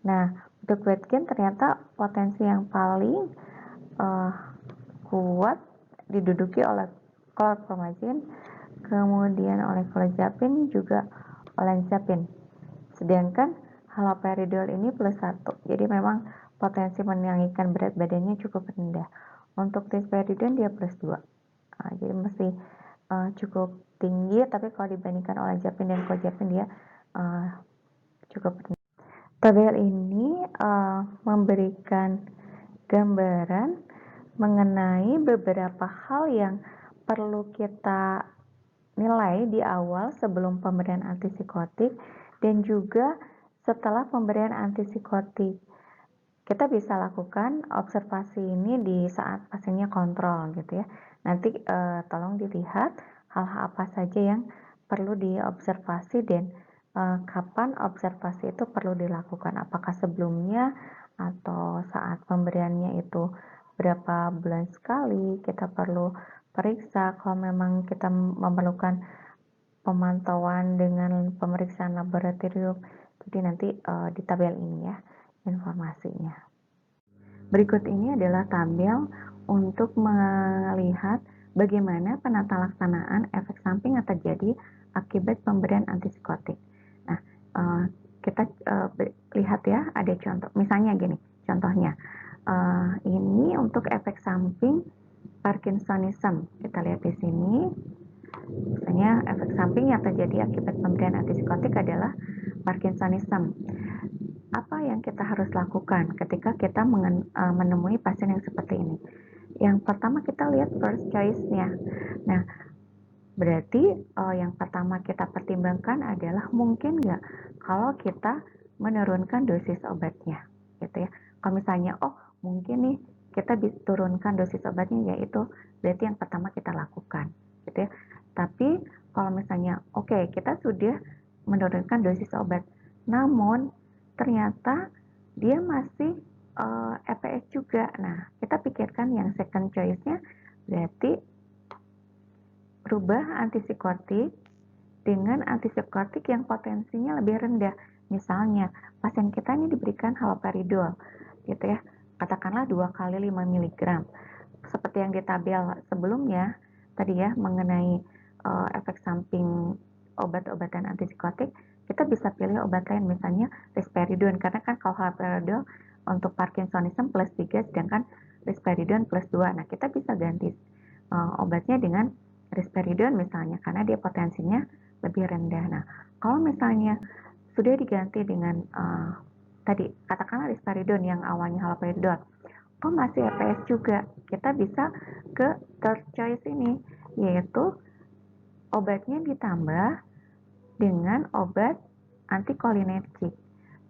Nah, untuk weight gain ternyata potensi yang paling kuat diduduki oleh chlorpromazine, kemudian oleh clozapine, juga olanzapine. Sedangkan haloperidol ini plus 1. Jadi memang potensi meninggikan berat badannya cukup rendah. Untuk risperidone dia plus 2. Jadi masih cukup tinggi, tapi kalau dibandingkan olanzapine dan clozapine dia cukup rendah. Tabel ini memberikan gambaran mengenai beberapa hal yang perlu kita nilai di awal sebelum pemberian antipsikotik dan juga setelah pemberian antipsikotik. Kita bisa lakukan observasi ini di saat pasiennya kontrol gitu ya. Nanti tolong dilihat hal-hal apa saja yang perlu diobservasi dan kapan observasi itu perlu dilakukan. Apakah sebelumnya atau saat pemberiannya itu berapa bulan sekali kita perlu periksa. Kalau memang kita memerlukan pemantauan dengan pemeriksaan laboratorium, jadi nanti di tabel ini ya informasinya. Berikut ini adalah tabel untuk melihat bagaimana penata laksanaan efek samping yang terjadi akibat pemberian antipsikotik. Nah, kita lihat ya, ada contoh. Misalnya gini, contohnya. Ini untuk efek samping Parkinsonism. Kita lihat di sini. Misalnya efek samping yang terjadi akibat pemberian antipsikotik adalah Parkinsonism. Apa yang kita harus lakukan ketika kita menemui pasien yang seperti ini? Yang pertama kita lihat first choice-nya. Nah, berarti yang pertama kita pertimbangkan adalah mungkin nggak kalau kita menurunkan dosis obatnya, gitu ya. Kalau misalnya, oh mungkin nih kita bisa turunkan dosis obatnya, yaitu berarti yang pertama kita lakukan, gitu ya. Tapi kalau misalnya, oke, kita sudah menurunkan dosis obat, namun ternyata dia masih EPS juga. Nah, kita pikirkan yang second choice-nya, berarti rubah antipsikotik dengan antipsikotik yang potensinya lebih rendah. Misalnya, pasien kita ini diberikan haloperidol, gitu ya, katakanlah 2 kali 5 mg. Seperti yang di tabel sebelumnya, tadi ya, mengenai efek samping obat-obatan antipsikotik, kita bisa pilih obat lain, misalnya risperidone, karena kan kalau haloperidol untuk Parkinsonism plus 3, sedangkan risperidone plus 2. Nah, kita bisa ganti obatnya dengan risperidone misalnya, karena dia potensinya lebih rendah. Nah, kalau misalnya sudah diganti dengan tadi, katakanlah risperidone yang awalnya haloperidol, kok masih EPS juga, kita bisa ke third choice ini, yaitu obatnya ditambah dengan obat antikolinergik.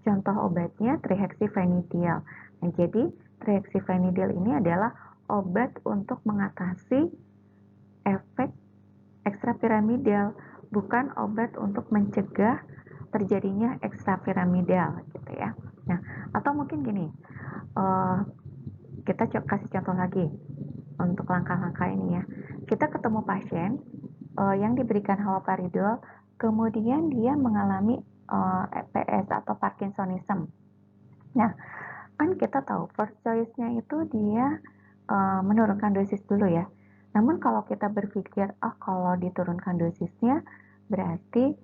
Contoh obatnya trihexyphenidyl. Nah, jadi trihexyphenidyl ini adalah obat untuk mengatasi efek ekstrapiramidal, bukan obat untuk mencegah terjadinya ekstrapiramidal, gitu ya. Nah, atau mungkin gini, kita kasih contoh lagi untuk langkah-langkah ini ya. Kita ketemu pasien yang diberikan haloperidol, kemudian dia mengalami EPS atau Parkinsonism. Nah, kan kita tahu first choice-nya itu dia menurunkan dosis dulu ya. Namun kalau kita berpikir, kalau diturunkan dosisnya berarti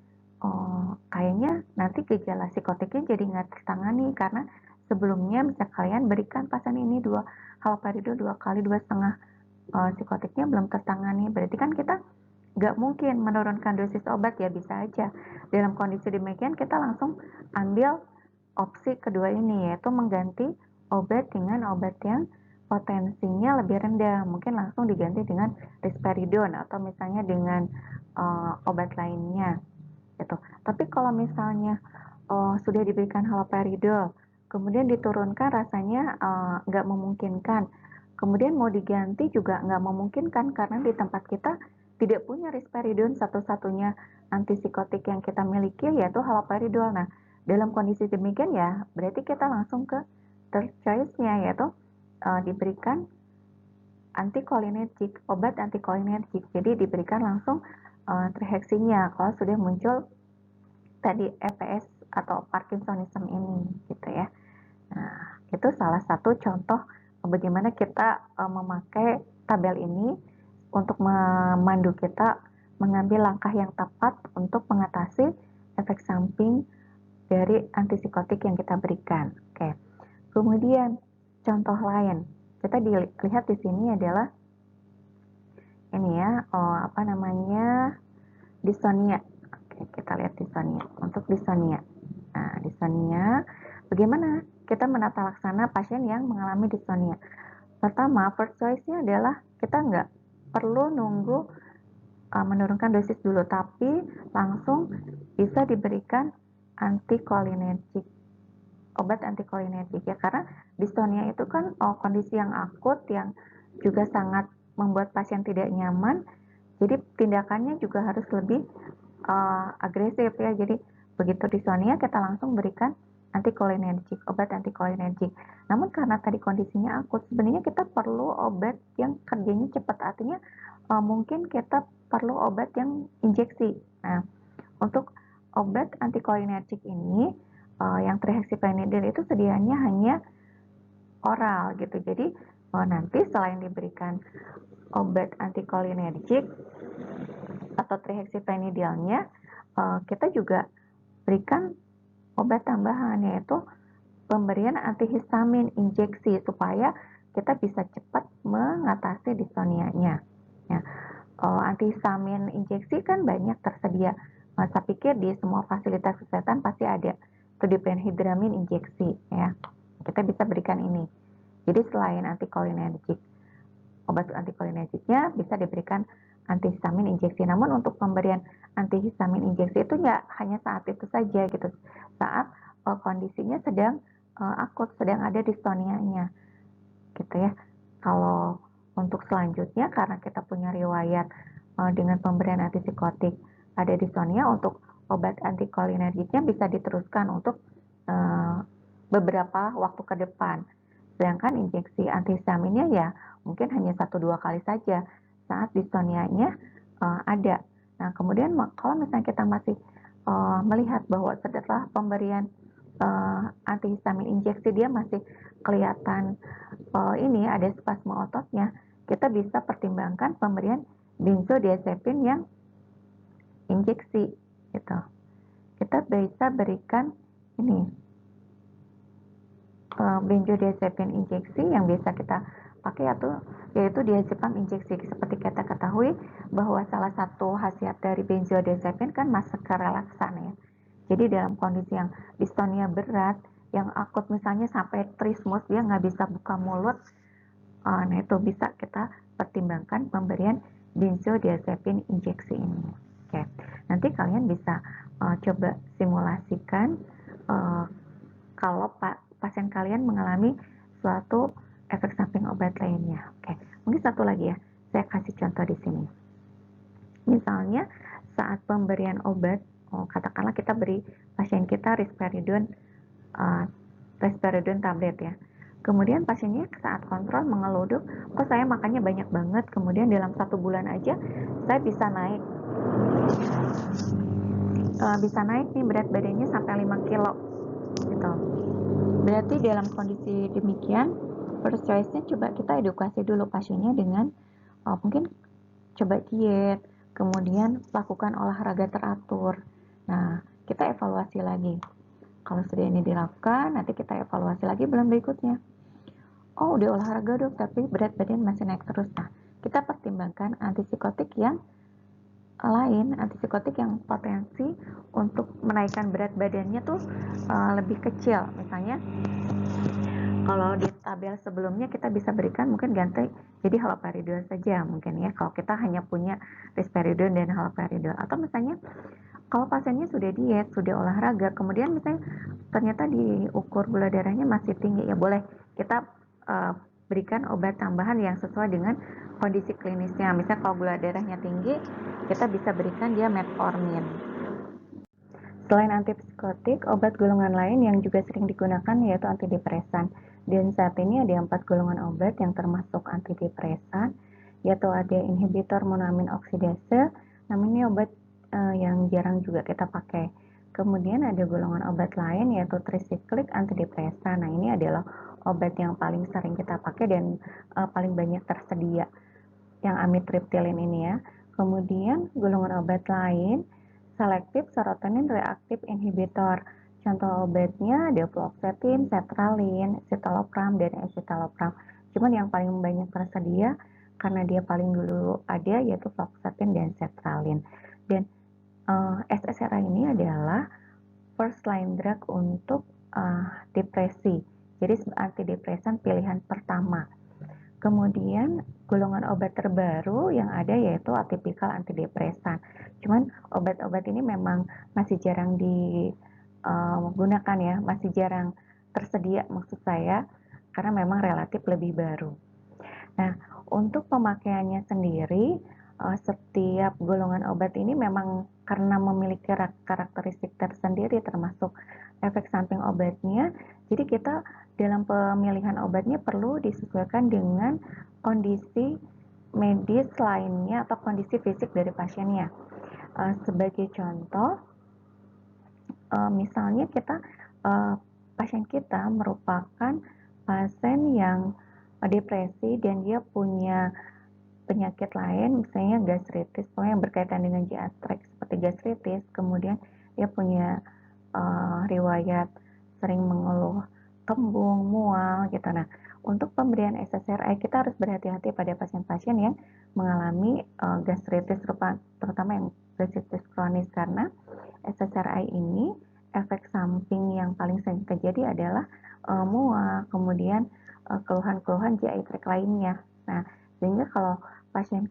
kayaknya nanti gejala psikotiknya jadi nggak tertangani, karena sebelumnya bisa kalian berikan pasien ini haloperidol 2 kali 2,5 psikotiknya belum tertangani. Berarti kan kita nggak mungkin menurunkan dosis obat ya, bisa aja. Dalam kondisi demikian kita langsung ambil opsi kedua ini, yaitu mengganti obat dengan obat yang potensinya lebih rendah. Mungkin langsung diganti dengan risperidone atau misalnya dengan obat lainnya, gitu. Tapi kalau misalnya sudah diberikan haloperidol, kemudian diturunkan rasanya nggak memungkinkan, kemudian mau diganti juga nggak memungkinkan, karena di tempat kita tidak punya risperidone, satu-satunya antipsikotik yang kita miliki yaitu haloperidol. Nah, dalam kondisi demikian ya, berarti kita langsung ke third choice-nya, yaitu diberikan antikolinergik, obat antikolinergik. Jadi diberikan langsung trihexinya kalau sudah muncul tadi EPS atau Parkinsonism ini, gitu ya. itu salah satu contoh bagaimana kita memakai tabel ini untuk memandu kita mengambil langkah yang tepat untuk mengatasi efek samping dari antipsikotik yang kita berikan. Oke. Kemudian contoh lain, kita dilihat di sini adalah ini ya, apa namanya, dystonia. Oke, kita lihat dystonia. Untuk dystonia. Nah, dystonia, bagaimana kita menata laksana pasien yang mengalami dystonia? Pertama, first choice-nya adalah kita nggak perlu nunggu menurunkan dosis dulu, tapi langsung bisa diberikan antikolinergik, obat antikolinergik ya, karena dystonia itu kan kondisi yang akut yang juga sangat membuat pasien tidak nyaman, jadi tindakannya juga harus lebih agresif ya. Jadi begitu dystonia kita langsung berikan antikolinergik, obat antikolinergik. Namun karena tadi kondisinya akut, sebenarnya kita perlu obat yang kerjanya cepat, artinya mungkin kita perlu obat yang injeksi. Nah, untuk obat antikolinergik ini yang trihexyphenidyl itu sedianya hanya oral gitu. Jadi nanti selain diberikan obat antikolinergik atau trihexyphenidylnya, kita juga berikan obat tambahan, yaitu pemberian antihistamin injeksi supaya kita bisa cepat mengatasi dystonianya. Ya, antihistamin injeksi kan banyak tersedia. Saya pikir di semua fasilitas kesehatan pasti ada. Itu diphenhydramin injeksi ya. Kita bisa berikan ini. Jadi selain antikolinergik, obat antikolinergiknya bisa diberikan antihistamin injeksi. Namun untuk pemberian antihistamin injeksi itu ya hanya saat itu saja gitu. Saat kondisinya sedang akut, sedang ada dystonianya gitu ya. Kalau untuk selanjutnya, karena kita punya riwayat dengan pemberian antipsikotik ada dystonia, untuk obat antikolinergiknya bisa diteruskan untuk beberapa waktu ke depan. Sedangkan injeksi antihistaminnya ya mungkin hanya 1-2 kali saja saat dystonianya ada. Nah, kemudian kalau misalnya kita masih melihat bahwa setelah pemberian antihistamin injeksi dia masih kelihatan ini ada spasme ototnya, kita bisa pertimbangkan pemberian benzodiazepin yang injeksi gitu. Kita bisa berikan ini benzodiazepin injeksi yang biasa kita pakai yaitu diazepam injeksi. Seperti kita ketahui bahwa salah satu khasiat dari benzodiazepin kan masa relaksan ya. Jadi dalam kondisi yang dystonia berat, yang akut misalnya sampai trismus, dia nggak bisa buka mulut, nah itu bisa kita pertimbangkan pemberian benzodiazepin injeksi ini. Oke, nanti kalian bisa coba simulasikan kalau pasien kalian mengalami suatu efek samping obat lainnya. Oke, mungkin satu lagi ya, saya kasih contoh di sini. Misalnya saat pemberian obat, katakanlah kita beri pasien kita risperidone tablet ya. Kemudian pasiennya saat kontrol mengeluduk, kok saya makannya banyak banget, kemudian dalam 1 bulan aja saya bisa naik nih berat badannya sampai 5 kilo gitu. Berarti dalam kondisi demikian, first choice-nya coba kita edukasi dulu pasiennya dengan mungkin coba diet, kemudian lakukan olahraga teratur. Nah, kita evaluasi lagi. Kalau sudah ini dilakukan, nanti kita evaluasi lagi bulan berikutnya. Oh, udah olahraga dok, tapi berat badan masih naik terus. Nah, kita pertimbangkan antipsikotik yang lain, antipsikotik yang potensi untuk menaikkan berat badannya tuh lebih kecil. Misalnya, kalau di tabel sebelumnya kita bisa berikan mungkin ganti jadi haloperidol saja mungkin ya, kalau kita hanya punya risperidone dan haloperidol. Atau misalnya kalau pasiennya sudah diet, sudah olahraga, kemudian misalnya ternyata diukur gula darahnya masih tinggi, ya boleh kita berikan obat tambahan yang sesuai dengan kondisi klinisnya. Misalnya kalau gula darahnya tinggi, kita bisa berikan dia metformin. Selain antipsikotik, obat golongan lain yang juga sering digunakan yaitu antidepresan. Dan saat ini ada 4 golongan obat yang termasuk antidepresan, yaitu ada inhibitor monoamin oksidase, namanya obat yang jarang juga kita pakai. Kemudian ada golongan obat lain yaitu trisiklik antidepresan. Nah, ini adalah obat yang paling sering kita pakai dan paling banyak tersedia, yang amitriptilin ini ya. Kemudian golongan obat lain, selektif serotonin reaktif inhibitor. Contoh obatnya ada fluoxetine, sertralin, citalopram, dan escitalopram. Cuman yang paling banyak tersedia karena dia paling dulu ada yaitu fluoxetine dan sertralin. Dan SSRI ini adalah first line drug untuk depresi. Jadi antidepresan pilihan pertama. Kemudian golongan obat terbaru yang ada yaitu atipikal antidepresan. Cuman obat-obat ini memang masih jarang digunakan ya, masih jarang tersedia maksud saya, karena memang relatif lebih baru. Nah, untuk pemakaiannya sendiri, setiap golongan obat ini memang karena memiliki karakteristik tersendiri termasuk efek samping obatnya, jadi kita dalam pemilihan obatnya perlu disesuaikan dengan kondisi medis lainnya atau kondisi fisik dari pasiennya. Sebagai contoh, misalnya pasien kita merupakan pasien yang depresi dan dia punya penyakit lain, misalnya gastritis, pokoknya yang berkaitan dengan GI-tract seperti gastritis, kemudian dia punya riwayat sering mengeluh kembung, mual gitu. Nah, untuk pemberian SSRI kita harus berhati-hati pada pasien-pasien yang mengalami gastritis, terutama yang gastritis kronis, karena SSRI ini efek samping yang paling sering terjadi adalah mual, kemudian keluhan-keluhan GI tract lainnya. Nah, sehingga kalau pasien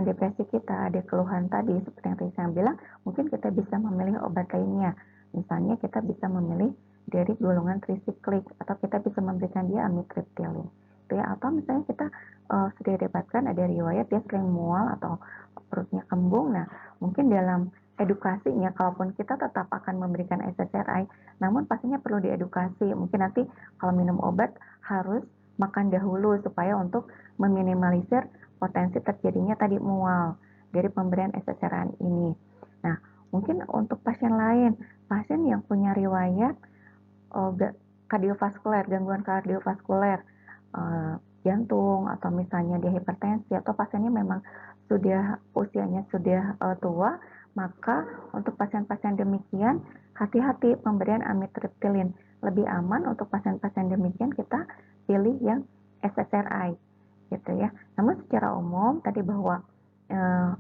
depresi kita ada keluhan tadi seperti yang tadi saya bilang, mungkin kita bisa memilih obat lainnya. Misalnya kita bisa memilih dari golongan trisiklik atau kita bisa memberikan dia amitriptilin. Ya, atau misalnya kita sudah dapatkan ada riwayat dia sering mual atau perutnya kembung. Nah, mungkin dalam edukasinya, kalaupun kita tetap akan memberikan SSRI, namun pastinya perlu diedukasi. Mungkin nanti kalau minum obat harus makan dahulu supaya untuk meminimalisir potensi terjadinya tadi mual dari pemberian SSRI ini. Nah, mungkin untuk pasien lain, pasien yang punya riwayat kardiovaskuler, gangguan kardiovaskuler, jantung, atau misalnya dia hipertensi, atau pasiennya memang usianya sudah tua, maka untuk pasien-pasien demikian, hati-hati pemberian amitriptilin. Lebih aman untuk pasien-pasien demikian kita pilih yang SSRI, gitu ya. Namun secara umum tadi bahwa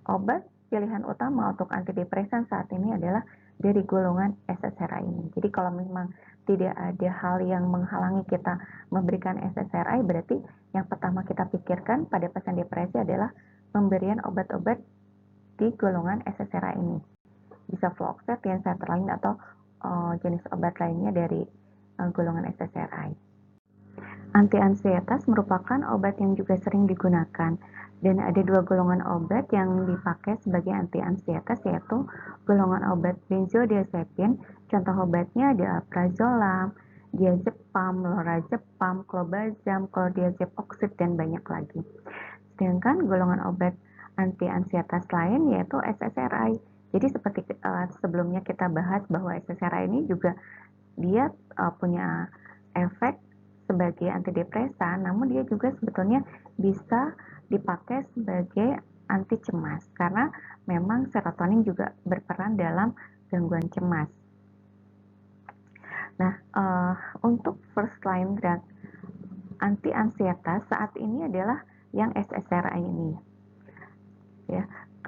obat pilihan utama untuk antidepresan saat ini adalah dari golongan SSRI ini. Jadi kalau memang tidak ada hal yang menghalangi kita memberikan SSRI, berarti yang pertama kita pikirkan pada pasien depresi adalah pemberian obat-obat di golongan SSRI ini. Bisa fluoxetine, sertralin, atau jenis obat lainnya dari golongan SSRI. Anti-ansietas merupakan obat yang juga sering digunakan, dan ada dua golongan obat yang dipakai sebagai anti-ansietas, yaitu golongan obat benzodiazepin. Contoh obatnya ada alprazolam, diazepam, lorazepam, clobazam, clonazepam oxide, dan banyak lagi. Sedangkan golongan obat anti-ansietas lain yaitu SSRI. Jadi seperti sebelumnya kita bahas bahwa SSRI ini juga dia punya efek sebagai antidepresan, namun dia juga sebetulnya bisa dipakai sebagai anti cemas karena memang serotonin juga berperan dalam gangguan cemas. Nah, untuk first line drug anti ansietas saat ini adalah yang SSRI ini, ya,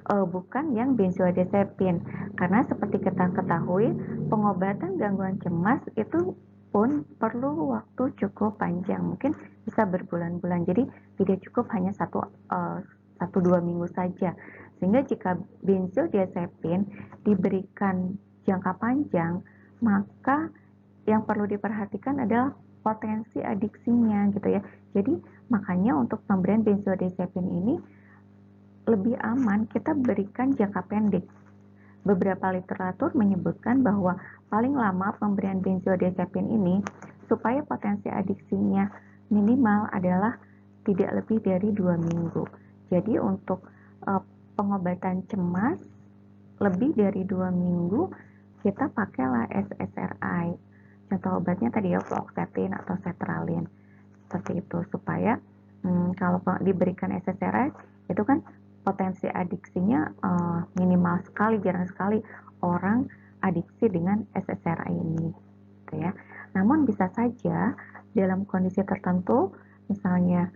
bukan yang benzodiazepin, karena seperti kita ketahui pengobatan gangguan cemas itu pun perlu waktu cukup panjang, mungkin bisa berbulan-bulan, jadi tidak cukup hanya 1-2 minggu saja, sehingga jika benzodiazepin diberikan jangka panjang, maka yang perlu diperhatikan adalah potensi adiksinya gitu ya. Jadi makanya untuk pemberian benzodiazepin ini lebih aman kita berikan jangka pendek. Beberapa literatur menyebutkan bahwa paling lama pemberian benzodiazepin ini supaya potensi adiksinya minimal adalah tidak lebih dari 2 minggu. Jadi untuk pengobatan cemas lebih dari 2 minggu kita pakailah SSRI. contoh obatnya tadi ya fluoxetine atau sertraline seperti itu, supaya kalau diberikan SSRI itu kan potensi adiksinya minimal sekali, jarang sekali orang adiksi dengan SSRI ini gitu ya. Namun bisa saja dalam kondisi tertentu, misalnya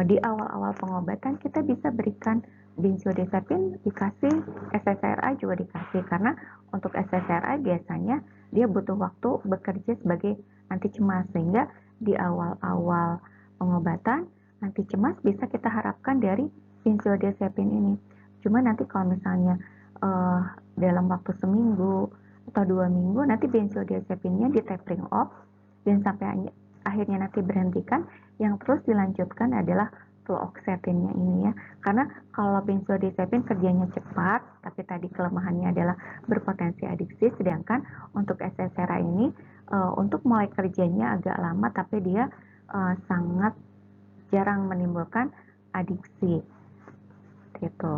di awal-awal pengobatan kita bisa berikan benzodiazepin, dikasih SSRI juga dikasih, karena untuk SSRI biasanya dia butuh waktu bekerja sebagai anti cemas, sehingga di awal-awal pengobatan anti cemas bisa kita harapkan dari benzodiazepin ini. Cuma nanti kalau misalnya dalam waktu seminggu atau 2 minggu nanti benzodiazepinnya di tapering off dan sampai akhirnya nanti berhentikan, yang terus dilanjutkan adalah fluoxetine-nya ini ya. Karena kalau benzodiazepin kerjanya cepat, tapi tadi kelemahannya adalah berpotensi adiksi, sedangkan untuk SSRI ini untuk mulai kerjanya agak lama, tapi dia sangat jarang menimbulkan adiksi gitu.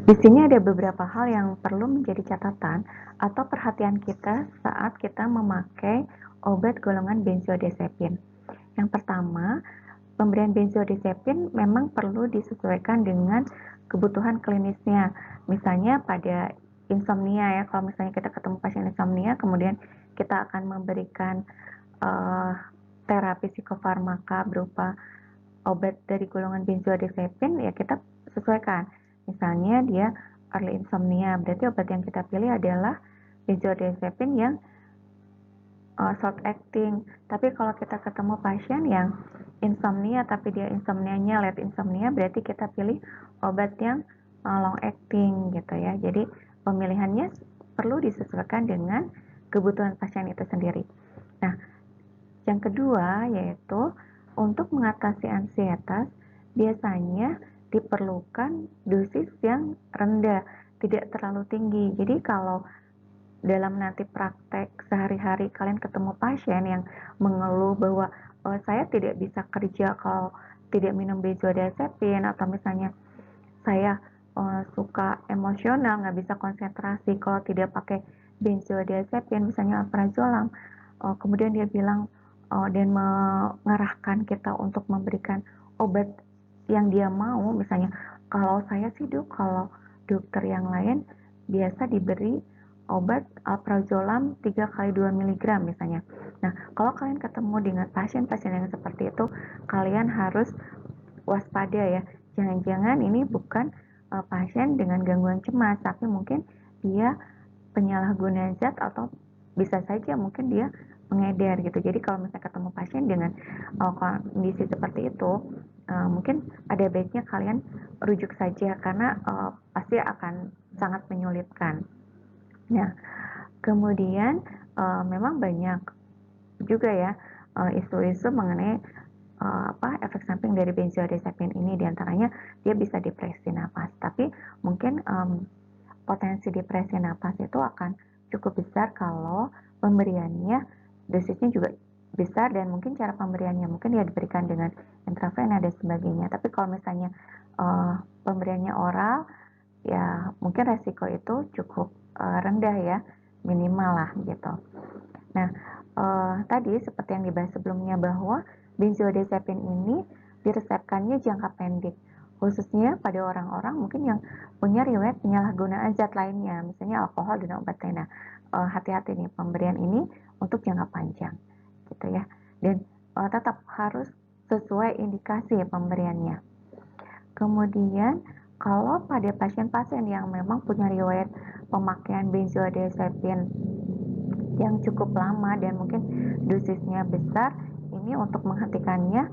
Di sini ada beberapa hal yang perlu menjadi catatan atau perhatian kita saat kita memakai obat golongan benzodiazepin. Yang pertama, pemberian benzodiazepin memang perlu disesuaikan dengan kebutuhan klinisnya. Misalnya pada insomnia ya, kalau misalnya kita ketemu pasien insomnia, kemudian kita akan memberikan terapi psikofarmaka berupa obat dari golongan benzodiazepin, ya kita sesuaikan. Misalnya dia early insomnia, berarti obat yang kita pilih adalah benzodiazepin yang short acting. Tapi kalau kita ketemu pasien yang insomnia tapi dia insomnianya late insomnia, berarti kita pilih obat yang long acting gitu ya. Jadi pemilihannya perlu disesuaikan dengan kebutuhan pasien itu sendiri. Nah, yang kedua yaitu untuk mengatasi ansietas biasanya diperlukan dosis yang rendah, tidak terlalu tinggi. Jadi kalau dalam nanti praktek sehari-hari kalian ketemu pasien yang mengeluh bahwa saya tidak bisa kerja kalau tidak minum benzodiazepin, atau misalnya saya suka emosional, nggak bisa konsentrasi kalau tidak pakai benzodiazepin, misalnya alprazolam, kemudian dia bilang dan mengarahkan kita untuk memberikan obat yang dia mau, misalnya kalau saya sih kalau dokter yang lain biasa diberi obat alprazolam 3 kali 2 mg misalnya. Nah, kalau kalian ketemu dengan pasien-pasien yang seperti itu, kalian harus waspada ya. Jangan-jangan ini bukan pasien dengan gangguan cemas, tapi mungkin dia penyalahguna zat, atau bisa saja mungkin dia mengedar gitu. Jadi kalau misalnya ketemu pasien dengan kondisi seperti itu, mungkin ada baiknya kalian rujuk saja, karena pasti akan sangat menyulitkan. Nah, kemudian memang banyak juga ya isu-isu mengenai efek samping dari benzodiazepin ini, diantaranya dia bisa depresi napas. Tapi mungkin potensi depresi napas itu akan cukup besar kalau pemberiannya dosisnya juga besar, dan mungkin cara pemberiannya mungkin dia diberikan dengan intravena dan sebagainya. Tapi kalau misalnya pemberiannya oral, ya mungkin resiko itu cukup rendah ya, minimal lah gitu. Nah, tadi seperti yang dibahas sebelumnya bahwa benzodiazepin ini diresepkannya jangka pendek, khususnya pada orang-orang mungkin yang punya riwayat penyalahgunaan zat lainnya, misalnya alkohol dan obat lain. Hati-hati nih, pemberian ini untuk jangka panjang gitu ya, dan tetap harus sesuai indikasi pemberiannya. Kemudian kalau pada pasien-pasien yang memang punya riwayat pemakaian benzodiazepin yang cukup lama dan mungkin dosisnya besar, ini untuk menghentikannya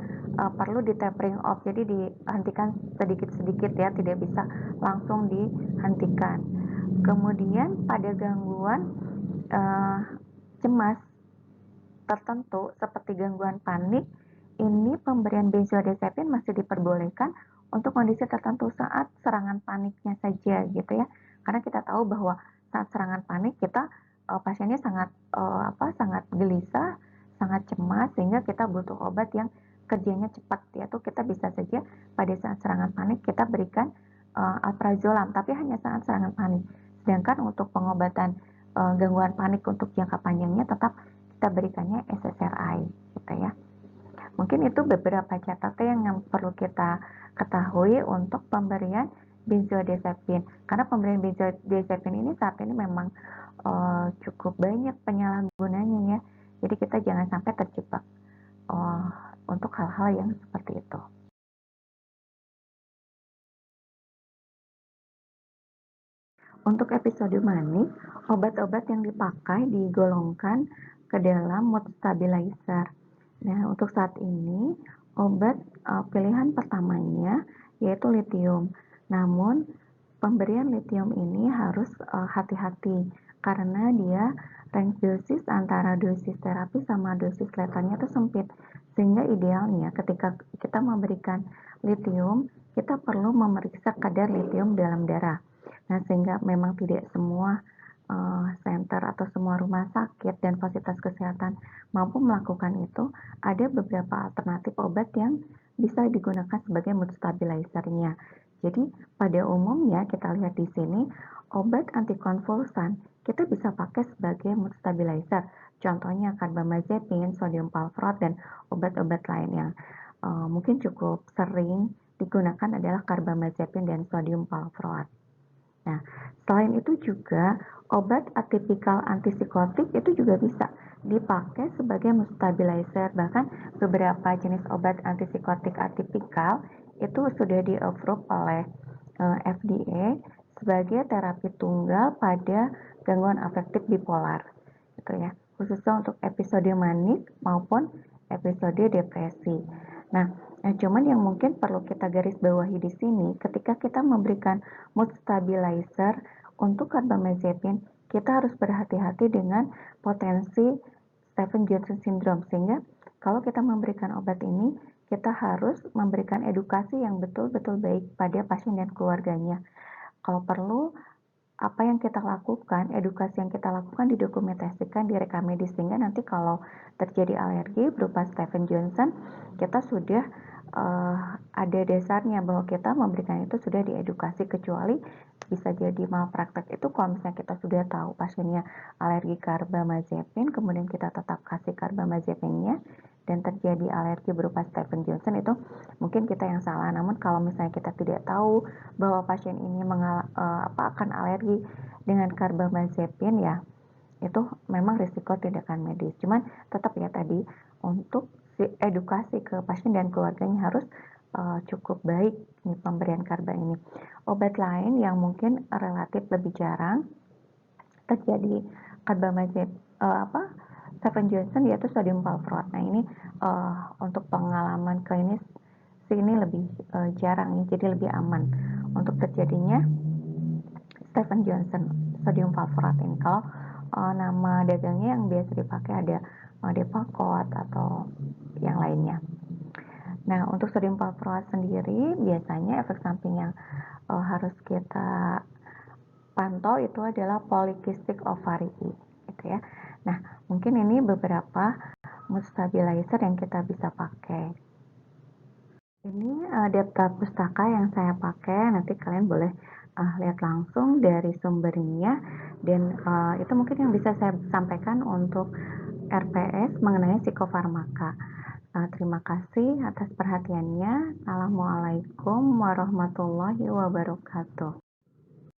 perlu di tapering off, jadi dihentikan sedikit-sedikit ya, tidak bisa langsung dihentikan. Kemudian pada gangguan cemas tertentu seperti gangguan panik, ini pemberian benzodiazepin masih diperbolehkan untuk kondisi tertentu saat serangan paniknya saja gitu ya, karena kita tahu bahwa saat serangan panik kita pasiennya sangat sangat gelisah, sangat cemas, sehingga kita butuh obat yang kerjanya cepat, yaitu kita bisa saja pada saat serangan panik kita berikan alprazolam, tapi hanya saat serangan panik. Sedangkan untuk pengobatan gangguan panik untuk jangka panjangnya tetap kita berikannya SSRI gitu ya. Mungkin itu beberapa catatan yang perlu kita ketahui untuk pemberian benzodiazepin. Karena pemberian benzodiazepin ini saat ini memang cukup banyak penyalahgunanya ya. Jadi kita jangan sampai terjebak untuk hal-hal yang seperti itu. Untuk episode manik, obat-obat yang dipakai digolongkan ke dalam mood stabilizer. Nah, untuk saat ini, obat pilihan pertamanya yaitu lithium. Namun, pemberian lithium ini harus hati-hati karena dia range dosis antara dosis terapi sama dosis letalnya itu sempit. Sehingga idealnya ketika kita memberikan lithium, kita perlu memeriksa kadar lithium dalam darah. Nah, sehingga memang tidak semua center atau semua rumah sakit dan fasilitas kesehatan mampu melakukan itu, ada beberapa alternatif obat yang bisa digunakan sebagai mood stabilizer-nya. Jadi, pada umumnya kita lihat di sini, obat antikonvulsan kita bisa pakai sebagai mood stabilizer. Contohnya carbamazepine, sodium valproate, dan obat-obat lain yang mungkin cukup sering digunakan adalah carbamazepine dan sodium valproate. Nah, selain itu juga obat atipikal antipsikotik itu juga bisa dipakai sebagai mood stabilizer. Bahkan beberapa jenis obat antipsikotik atipikal itu sudah di-approve oleh FDA sebagai terapi tunggal pada gangguan afektif bipolar. Gitu ya. Khususnya untuk episode manik maupun episode depresi. Nah, cuman yang mungkin perlu kita garis bawahi di sini, ketika kita memberikan mood stabilizer untuk carbamazepine, kita harus berhati-hati dengan potensi Stevens-Johnson syndrome, sehingga kalau kita memberikan obat ini, kita harus memberikan edukasi yang betul-betul baik pada pasien dan keluarganya. Kalau perlu, apa yang kita lakukan, edukasi yang kita lakukan didokumentasikan, direkam medis, sehingga nanti kalau terjadi alergi berupa Stevens-Johnson, kita sudah ada dasarnya bahwa kita memberikan itu sudah diedukasi, kecuali bisa jadi malpraktek itu kalau misalnya kita sudah tahu pasiennya alergi carbamazepine, kemudian kita tetap kasih carbamazepine-nya dan terjadi alergi berupa Stevens-Johnson, itu mungkin kita yang salah. Namun kalau misalnya kita tidak tahu bahwa pasien ini akan alergi dengan carbamazepine, ya itu memang risiko tindakan medis. Cuman tetap ya tadi, untuk edukasi ke pasien dan keluarganya harus cukup baik nih pemberian karba ini. Obat lain yang mungkin relatif lebih jarang terjadi carbamazepine Stevens-Johnson yaitu sodium valproate. Nah, ini untuk pengalaman klinis ini lebih jarang nih, jadi lebih aman untuk terjadinya Stevens-Johnson sodium valproate ini. Kalau nama dagangnya yang biasa dipakai ada Depakote atau yang lainnya. Nah, untuk sodium valproate sendiri biasanya efek samping yang harus kita pantau itu adalah polycystic ovary gitu ya. Nah, mungkin ini beberapa mood stabilizer yang kita bisa pakai. Ini daftar pustaka yang saya pakai, nanti kalian boleh lihat langsung dari sumbernya, dan itu mungkin yang bisa saya sampaikan untuk RPS mengenai psikofarmaka. Terima kasih atas perhatiannya. Assalamualaikum warahmatullahi wabarakatuh.